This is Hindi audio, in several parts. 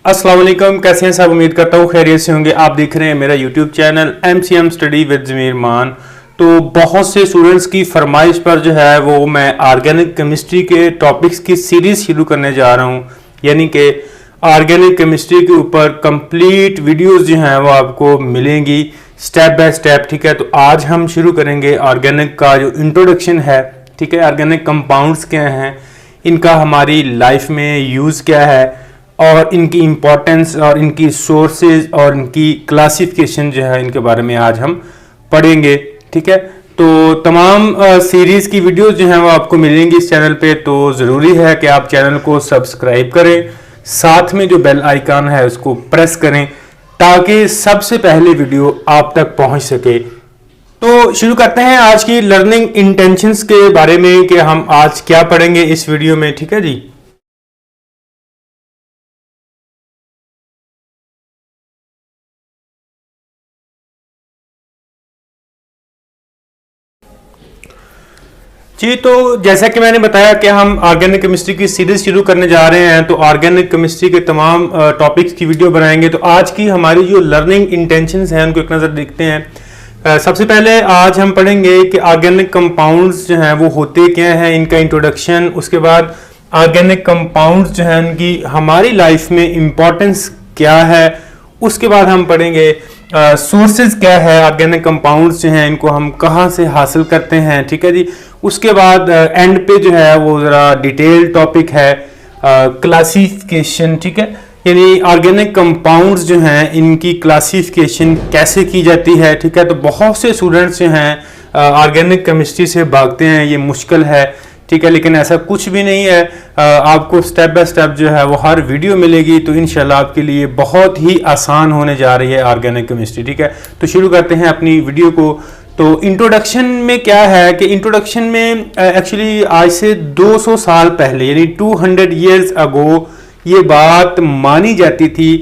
अस्सलाम वालेकुम, कैसे हैं सब। उम्मीद करता हूँ खैरियत से होंगे। आप देख रहे हैं मेरा YouTube channel MCM study with Zameer Maan. तो बहुत से स्टूडेंट्स की फरमाइश पर जो है वो मैं ऑर्गेनिक केमिस्ट्री के टॉपिक्स की सीरीज़ शुरू करने जा रहा हूँ, यानी कि ऑर्गेनिक केमिस्ट्री के ऊपर कंप्लीट वीडियोस जो हैं वो आपको मिलेंगी स्टेप बाय स्टेप। ठीक है, तो आज हम शुरू करेंगे ऑर्गेनिक का जो इंट्रोडक्शन है। ठीक है, ऑर्गेनिक कंपाउंड्स क्या हैं, इनका हमारी लाइफ में यूज़ क्या है और इनकी इम्पोर्टेंस और इनकी सोर्सेज और इनकी क्लासिफिकेशन जो है इनके बारे में आज हम पढ़ेंगे। ठीक है, तो तमाम सीरीज़ की वीडियोस जो हैं वो आपको मिलेंगी इस चैनल पे, तो ज़रूरी है कि आप चैनल को सब्सक्राइब करें, साथ में जो बेल आइकन है उसको प्रेस करें ताकि सबसे पहले वीडियो आप तक पहुंच सके। तो शुरू करते हैं आज की लर्निंग इंटेंशंस के बारे में कि हम आज क्या पढ़ेंगे इस वीडियो में। ठीक है जी, तो जैसा कि मैंने बताया कि हम ऑर्गेनिक केमिस्ट्री की सीरीज शुरू करने जा रहे हैं, तो ऑर्गेनिक केमिस्ट्री के तमाम टॉपिक्स की वीडियो बनाएंगे। तो आज की हमारी जो लर्निंग इंटेंशंस हैं उनको एक नज़र देखते हैं। सबसे पहले आज हम पढ़ेंगे कि ऑर्गेनिक कंपाउंड्स जो हैं वो होते क्या हैं, इनका इंट्रोडक्शन। उसके बाद ऑर्गेनिक कंपाउंड्स जो हैं उनकी हमारी लाइफ में इम्पोर्टेंस क्या है। उसके बाद हम पढ़ेंगे सोर्सेज क्या है ऑर्गेनिक कंपाउंड्स जो हैं इनको हम कहाँ से हासिल करते हैं। ठीक है जी, उसके बाद एंड पे जो है वो ज़रा डिटेल टॉपिक है क्लासिफिकेशन। ठीक है, यानी ऑर्गेनिक कंपाउंड्स जो हैं इनकी क्लासिफिकेशन कैसे की जाती है। ठीक है, तो बहुत से स्टूडेंट्स जो हैं ऑर्गेनिक केमिस्ट्री से भागते हैं, ये मुश्किल है। ठीक है, लेकिन ऐसा कुछ भी नहीं है, आपको स्टेप बाय स्टेप जो है वो हर वीडियो मिलेगी, तो इंशाल्लाह आपके लिए बहुत ही आसान होने जा रही है ऑर्गेनिक केमिस्ट्री। ठीक है, तो शुरू करते हैं अपनी वीडियो को। तो इंट्रोडक्शन में क्या है कि इंट्रोडक्शन में एक्चुअली आज से 200 साल पहले यानी 200 ईयर्स अगो ये बात मानी जाती थी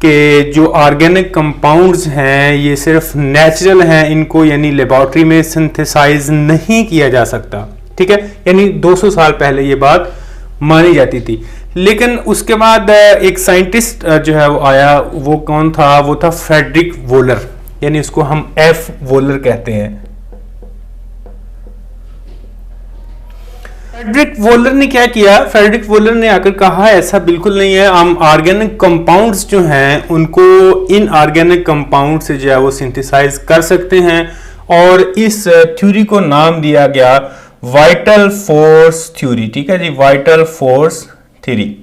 कि जो ऑर्गेनिक कंपाउंड्स हैं ये सिर्फ नेचुरल हैं, इनको यानी लेबॉर्ट्री में सिंथेसाइज नहीं किया जा सकता। ठीक है, यानी 200 साल पहले ये बात मानी जाती थी। लेकिन उसके बाद एक साइंटिस्ट जो है वो आया, वो कौन था? वो था फ्रेडरिक वोलर, यानी उसको हम F वोलर कहते हैं। फ्रेडरिक वोलर ने क्या किया? फ्रेडरिक वोलर ने आकर कहा ऐसा बिल्कुल नहीं है, हम ऑर्गेनिक कंपाउंड्स जो हैं उनको इन ऑर्गेनिक कंपाउंड से जो है वो सिंथेसाइज कर सकते हैं, और इस थ्योरी को नाम दिया गया वाइटल फोर्स थ्योरी। ठीक है जी, वाइटल फोर्स थ्योरी।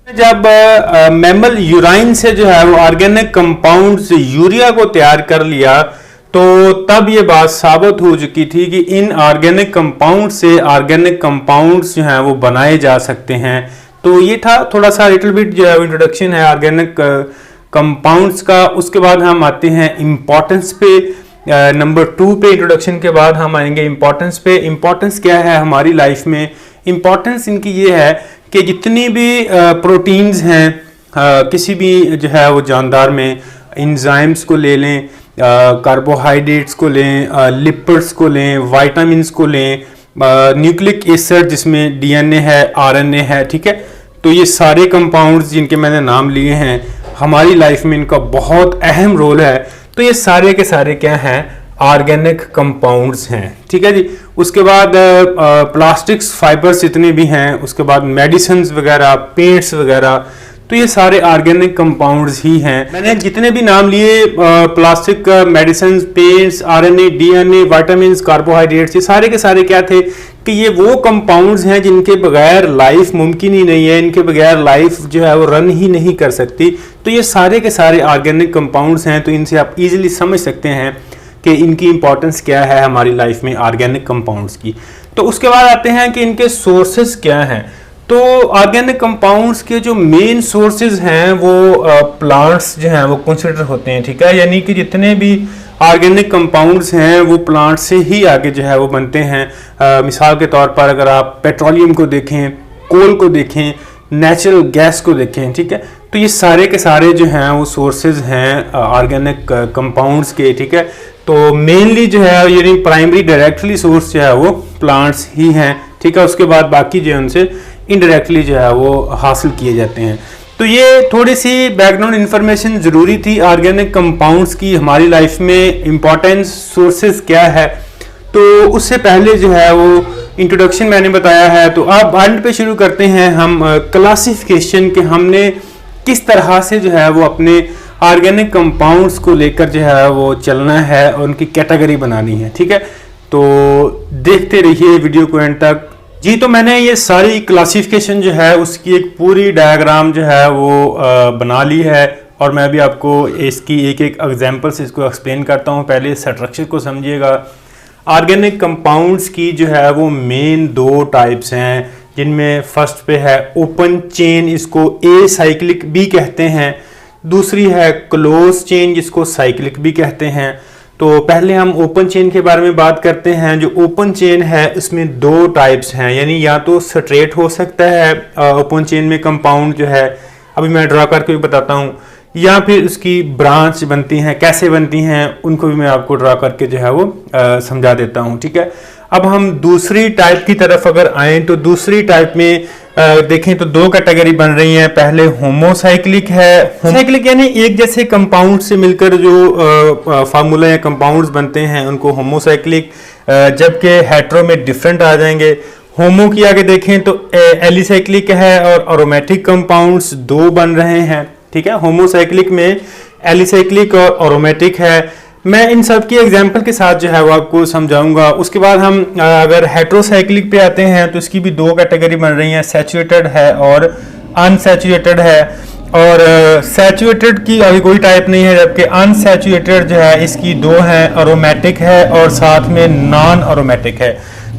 जब मैमल यूराइन से जो है वो ऑर्गेनिक कंपाउंड्स यूरिया को तैयार कर लिया, तो तब ये बात साबित हो चुकी थी कि इन ऑर्गेनिक कंपाउंड से ऑर्गेनिक कंपाउंड्स जो हैं वो बनाए जा सकते हैं। तो ये था थोड़ा सा लिटिल बिट जो है इंट्रोडक्शन है ऑर्गेनिक कंपाउंड्स का। उसके बाद हम आते हैं इम्पोर्टेंस पे, नंबर 2 पे। इंट्रोडक्शन के बाद हम आएंगे इम्पोर्टेंस पे। इम्पोर्टेंस क्या है हमारी लाइफ में? इम्पोर्टेंस इनकी ये है कि जितनी भी प्रोटीन्स हैं किसी भी जो है वो जानदार में, एंजाइम्स को ले लें, कार्बोहाइड्रेट्स को लें, लिपिड्स को लें, विटामिन्स को लें, न्यूक्लिक एसिड जिसमें DNA है, RNA है। ठीक है, तो ये सारे कंपाउंड्स जिनके मैंने नाम लिए हैं हमारी लाइफ में इनका बहुत अहम रोल है। तो ये सारे के सारे क्या हैं? ऑर्गेनिक कंपाउंड्स हैं। ठीक है जी, उसके बाद प्लास्टिक्स फाइबर्स जितने भी हैं, उसके बाद मेडिसिन्स वगैरह, पेंट्स वगैरह, तो ये सारे ऑर्गेनिक कंपाउंड्स ही हैं। मैंने जितने भी नाम लिए plastic, medicines, paints, RNA, DNA, vitamins, carbohydrates, ये सारे के सारे क्या थे कि ये वो कंपाउंड्स हैं जिनके बगैर लाइफ मुमकिन ही नहीं है, इनके बगैर लाइफ जो है वो रन ही नहीं कर सकती। तो ये सारे के सारे ऑर्गेनिक कंपाउंड्स हैं, तो इनसे आप इजीली समझ सकते हैं कि इनकी इंपॉर्टेंस क्या है हमारी लाइफ में ऑर्गेनिक कंपाउंड्स की। तो उसके बाद आते हैं कि इनके सोर्सेज क्या हैं। तो ऑर्गेनिक कंपाउंड्स के जो मेन सोर्सेज हैं वो प्लांट्स जो हैं वो कंसिडर होते हैं। ठीक है, यानी कि जितने भी ऑर्गेनिक कंपाउंड्स हैं वो प्लांट से ही आगे जो है वो बनते हैं। मिसाल के तौर पर अगर आप पेट्रोलियम को देखें, कोल को देखें, नेचुरल गैस को देखें। ठीक है, तो ये सारे के सारे जो हैं वो सोर्सेज हैं ऑर्गेनिक कंपाउंड्स के। ठीक है, तो मेनली जो है यानी प्राइमरी डायरेक्टली सोर्स जो है वो प्लांट्स ही हैं। ठीक है, उसके बाद बाकी जो है उनसे इनडायरेक्टली जो है वो हासिल किए जाते हैं। तो ये थोड़ी सी बैकग्राउंड इन्फॉर्मेशन ज़रूरी थी ऑर्गेनिक कंपाउंड्स की, हमारी लाइफ में इम्पोर्टेंस सोर्सेज क्या है। तो उससे पहले जो है वो इंट्रोडक्शन मैंने बताया है। तो अब एंड पे शुरू करते हैं हम क्लासिफिकेशन के, हमने किस तरह से जो है वो अपने ऑर्गेनिक कंपाउंड्स को लेकर जो है वो चलना है और उनकी कैटेगरी बनानी है। ठीक है, तो देखते रहिए वीडियो को एंड तक जी। तो मैंने ये सारी क्लासिफिकेशन जो है उसकी एक पूरी डायग्राम जो है वो बना ली है और मैं भी आपको इसकी एक एक एग्जांपल से इसको एक्सप्लेन करता हूँ। पहले स्ट्रक्चर को समझिएगा। ऑर्गेनिक कंपाउंड्स की जो है वो मेन दो टाइप्स हैं, जिनमें फर्स्ट पे है ओपन चेन, इसको ए साइक्लिक भी कहते हैं। दूसरी है क्लोज चेन, जिसको साइक्लिक भी कहते हैं। तो पहले हम ओपन चेन के बारे में बात करते हैं। जो ओपन चेन है इसमें दो टाइप्स हैं, यानी या तो स्ट्रेट हो सकता है ओपन चेन में कंपाउंड जो है, अभी मैं ड्रा करके भी बताता हूँ, या फिर उसकी ब्रांच बनती हैं। कैसे बनती हैं उनको भी मैं आपको ड्रा करके जो है वो समझा देता हूँ। ठीक है, अब हम दूसरी टाइप की तरफ अगर आएँ तो दूसरी टाइप में देखें तो दो कैटेगरी बन रही हैं। पहले होमोसाइक्लिक है। होमोसाइक्लिक यानी एक जैसे कंपाउंड से मिलकर जो फार्मूला या कंपाउंड्स बनते हैं उनको होमोसाइक्लिक, जबकि हेटेरो में डिफरेंट आ जाएंगे। होमो की आगे देखें तो एलिसाइक्लिक है और एरोमेटिक कंपाउंड्स दो बन रहे हैं। ठीक है, होमोसाइक्लिक में एलिसाइक्लिक और एरोमेटिक है। मैं इन सब की एग्जांपल के साथ जो है वो आपको समझाऊंगा। उसके बाद हम अगर हेटेरोसाइक्लिक पे आते हैं तो इसकी भी दो कैटेगरी बन रही हैं, सैचुरेटेड है और अनसैचुरेटेड है। और सैचुरेटेड की अभी कोई टाइप नहीं है, जबकि अनसैचुरेटेड जो है इसकी दो हैं, एरोमेटिक है और साथ में नॉन एरोमेटिक है।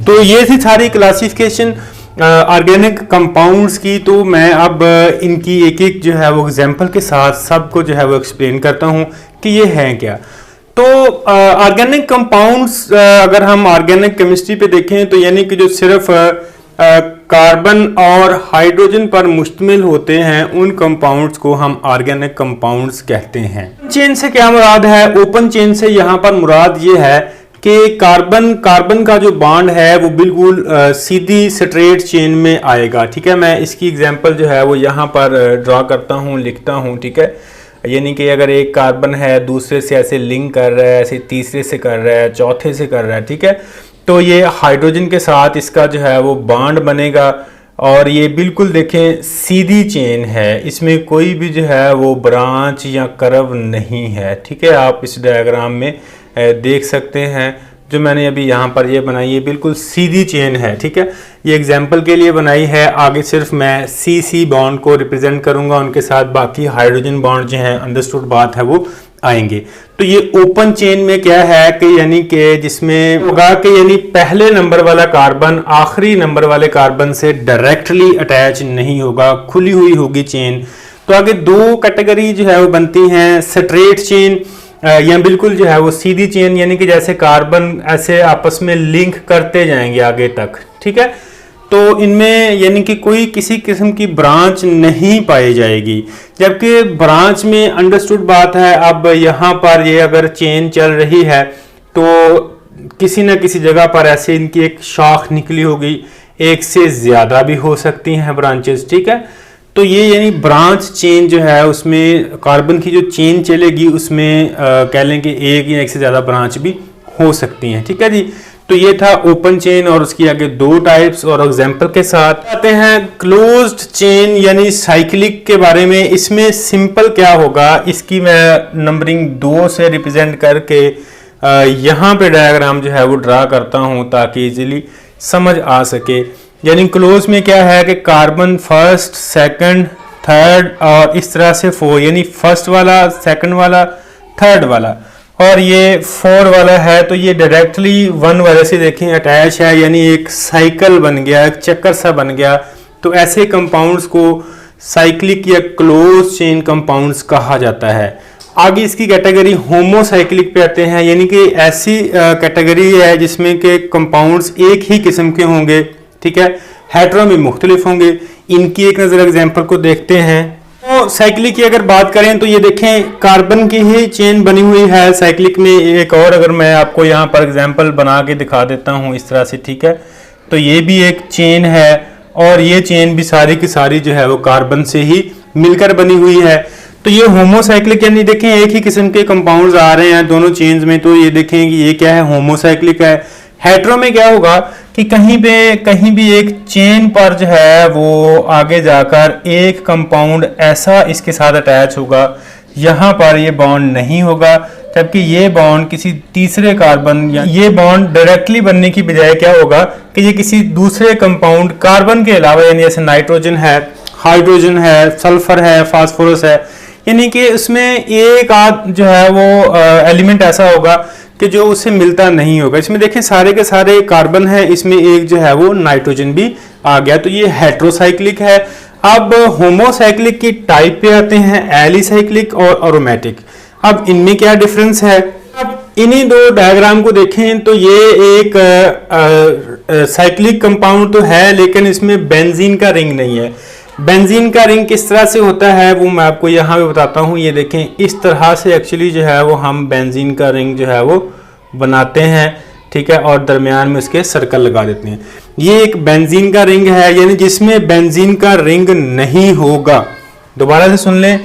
तो ये थी सारी क्लासिफिकेशन ऑर्गेनिक कंपाउंड्स की। तो मैं अब इनकी एक एक जो है वो एग्जांपल के साथ सबको जो है वो एक्सप्लेन करता हूँ कि ये हैं क्या। तो ऑर्गेनिक कंपाउंड्स अगर हम ऑर्गेनिक केमिस्ट्री पे देखें तो यानी कि जो सिर्फ कार्बन और हाइड्रोजन पर मुश्तमिल होते हैं उन कंपाउंड्स को हम ऑर्गेनिक कंपाउंड्स कहते हैं। चेन से क्या मुराद है? ओपन चेन से यहाँ पर मुराद ये है कि कार्बन का जो बॉन्ड है वो बिल्कुल सीधी स्ट्रेट चेन में आएगा। ठीक है, मैं इसकी एग्जांपल जो है वो यहाँ पर ड्रा करता हूँ, लिखता हूँ। ठीक है, यानी कि अगर एक कार्बन है दूसरे से ऐसे लिंक कर रहा है, ऐसे तीसरे से कर रहा है, चौथे से कर रहा है। ठीक है, तो ये हाइड्रोजन के साथ इसका जो है वो बॉन्ड बनेगा और ये बिल्कुल देखें सीधी चेन है, इसमें कोई भी जो है वो ब्रांच या कर्व नहीं है। ठीक है, आप इस डायग्राम में देख सकते हैं जो मैंने अभी यहाँ पर ये बनाई है, बिल्कुल सीधी चेन है। ठीक है, ये एग्जाम्पल के लिए बनाई है। आगे सिर्फ मैं सी बॉन्ड को रिप्रेजेंट करूंगा, उनके साथ बाकी हाइड्रोजन बॉन्ड जो हैं अंडरस्टूड बात है वो आएंगे। तो ये ओपन चेन में क्या है कि यानी कि जिसमें होगा कि यानी पहले नंबर वाला कार्बन आखिरी नंबर वाले कार्बन से डायरेक्टली अटैच नहीं होगा, खुली हुई होगी चेन। तो आगे दो कैटेगरी जो है वो बनती हैं, स्ट्रेट चेन या बिल्कुल जो है वो सीधी चेन, यानी कि जैसे कार्बन ऐसे आपस में लिंक करते जाएंगे आगे तक। ठीक है, तो इनमें यानी कि कोई किसी किस्म की ब्रांच नहीं पाई जाएगी, जबकि ब्रांच में अंडरस्टूड बात है। अब यहाँ पर ये अगर चेन चल रही है तो किसी न किसी जगह पर ऐसे इनकी एक शाख निकली होगी, एक से ज़्यादा भी हो सकती हैं ब्रांचेस। ठीक है, तो ये यानी ब्रांच चेन जो है उसमें कार्बन की जो चेन चलेगी उसमें कह लें कि एक या एक से ज़्यादा ब्रांच भी हो सकती हैं। ठीक है जी, तो ये था ओपन चेन और उसकी आगे दो टाइप्स और एग्जांपल के साथ आते हैं क्लोज्ड चेन यानी साइक्लिक के बारे में। इसमें सिंपल क्या होगा, इसकी मैं नंबरिंग 2 से रिप्रेजेंट करके यहाँ पे डायग्राम जो है वो ड्रा करता हूँ ताकि इजीली समझ आ सके। यानी क्लोज में क्या है कि कार्बन फर्स्ट, सेकंड, थर्ड और इस तरह से 4, यानी फर्स्ट वाला, सेकंड वाला, थर्ड वाला और ये 4 वाला है। तो ये डायरेक्टली 1 वाले से देखें अटैच है, यानी एक साइकिल बन गया, एक चक्कर सा बन गया। तो ऐसे कंपाउंड्स को साइक्लिक या क्लोज चेन कंपाउंड्स कहा जाता है। आगे इसकी कैटेगरी होमोसाइक्लिक पे आते हैं, यानी कि ऐसी कैटेगरी है जिसमें के कंपाउंड्स एक ही किस्म के होंगे। ठीक है, हेटेरो में मुख्तलिफ होंगे। इनकी एक नज़र एग्जाम्पल को देखते हैं। तो साइक्लिक की अगर बात करें तो ये देखें कार्बन की ही चेन बनी हुई है साइक्लिक में। एक और अगर मैं आपको यहाँ पर एग्जाम्पल बना के दिखा देता हूँ इस तरह से। ठीक है, तो ये भी एक चेन है और ये चेन भी सारी की सारी जो है वो कार्बन से ही मिलकर बनी हुई है। तो ये होमोसाइक्लिक यानी देखें एक ही किस्म के कंपाउंड्स आ रहे हैं दोनों चेन्स में, तो ये देखें कि ये क्या है, होमोसाइक्लिक है। हेटेरो में क्या होगा कि कहीं भी एक चेन पर जो है वो आगे जाकर एक कंपाउंड ऐसा इसके साथ अटैच होगा, यहाँ पर ये बॉन्ड नहीं होगा, जबकि ये बॉन्ड किसी तीसरे कार्बन या ये बॉन्ड डायरेक्टली बनने की बजाय क्या होगा कि ये किसी दूसरे कंपाउंड कार्बन के अलावा, यानी जैसे नाइट्रोजन है, हाइड्रोजन है, सल्फर है, फास्फोरस है, यानी कि उसमें एक आध जो है वो एलिमेंट ऐसा होगा कि जो उससे मिलता नहीं होगा। इसमें देखें सारे के सारे कार्बन है, इसमें एक जो है वो नाइट्रोजन भी आ गया, तो ये हेटेरोसाइक्लिक है। अब होमोसाइक्लिक की टाइप पे आते हैं, एलिसाइक्लिक और एरोमेटिक। अब इनमें क्या डिफरेंस है, अब इन्हीं दो डायग्राम को देखें तो ये एक साइक्लिक कंपाउंड तो है लेकिन इसमें बेंजीन का रिंग नहीं है। बेंजीन का रिंग किस तरह से होता है वो मैं आपको यहाँ पे बताता हूँ। ये देखें इस तरह से एक्चुअली जो है वो हम बेंजीन का रिंग जो है वो बनाते हैं, ठीक है, और दरमियान में उसके सर्कल लगा देते हैं। ये एक बेंजीन का रिंग है, यानी जिसमें बेंजीन का रिंग नहीं होगा। दोबारा से सुन लें,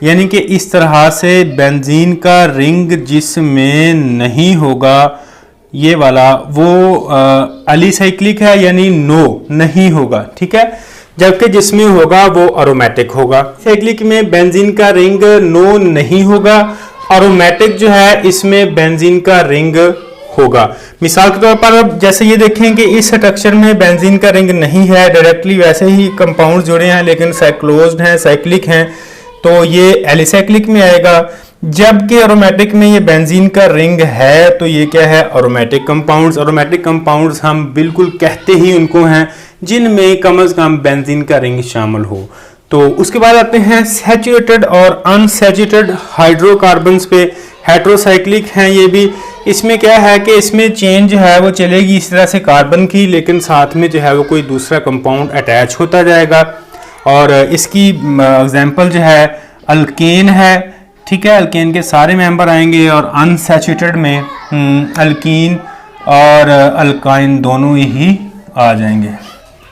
यानी कि इस तरह से बेंजीन का रिंग जिसमें नहीं होगा, ये वाला वो एलिसाइक्लिक है, यानी नो नहीं होगा, ठीक है, जबकि जिसमें होगा वो एरोमेटिक होगा। साइक्लिक में बेंजीन का रिंग नो नहीं होगा, एरोमेटिक जो है इसमें बेंजीन का रिंग होगा। मिसाल के तौर पर अब जैसे ये देखें कि इस स्ट्रक्चर में बेंजीन का रिंग नहीं है, डायरेक्टली वैसे ही कंपाउंड जुड़े हैं लेकिन साइक्लोज्ड हैं, साइक्लिक हैं, तो ये एलिसाइक्लिक में आएगा। जबकि एरोमेटिक में ये बेंजीन का रिंग है तो ये क्या है, एरोमेटिक कंपाउंड्स। एरोमेटिक कंपाउंड्स हम बिल्कुल कहते ही उनको हैं जिनमें कम से कम बेंजीन का रिंग शामिल हो। तो उसके बाद आते हैं सैचुरेटेड और अनसैचुरेटेड हाइड्रोकार्बन्स पे। हेटेरोसाइक्लिक हैं ये भी। इसमें क्या है कि इसमें चेन जो है वो चलेगी इस तरह से कार्बन की, लेकिन साथ में जो है वो कोई दूसरा कंपाउंड अटैच होता जाएगा। और इसकी एग्जांपल जो है अल्केन है, ठीक है, अल्केन के सारे मेंबर आएंगे। और अनसैचुरेटेड में अल्कीन और अल्काइन दोनों ही आ जाएंगे,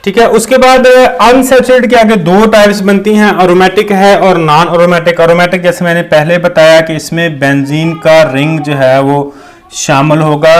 ठीक है। उसके बाद अनसैचुरेटेड के आगे दो टाइप्स बनती हैं, एरोमेटिक है और नॉन एरोमेटिक। एरोमेटिक जैसे मैंने पहले बताया कि इसमें बेंजीन का रिंग जो है वो शामिल होगा।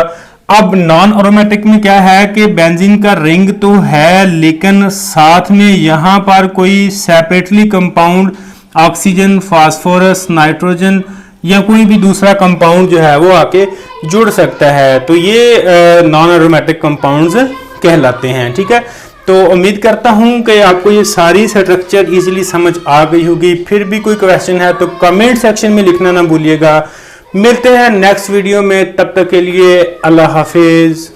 अब नॉन एरोमेटिक में क्या है कि बेंजीन का रिंग तो है लेकिन साथ में यहाँ पर कोई separately compound oxygen, phosphorus, nitrogen या कोई भी दूसरा कंपाउंड जो है वो आके जुड़ सकता है, तो ये नॉन एरोमेटिक कंपाउंड्स कहलाते हैं, ठीक है। तो उम्मीद करता हूं कि आपको ये सारी स्ट्रक्चर इजीली समझ आ गई होगी। फिर भी कोई क्वेश्चन है तो कमेंट सेक्शन में लिखना ना भूलिएगा। मिलते हैं नेक्स्ट वीडियो में, तब तक के लिए अल्लाह हाफिज।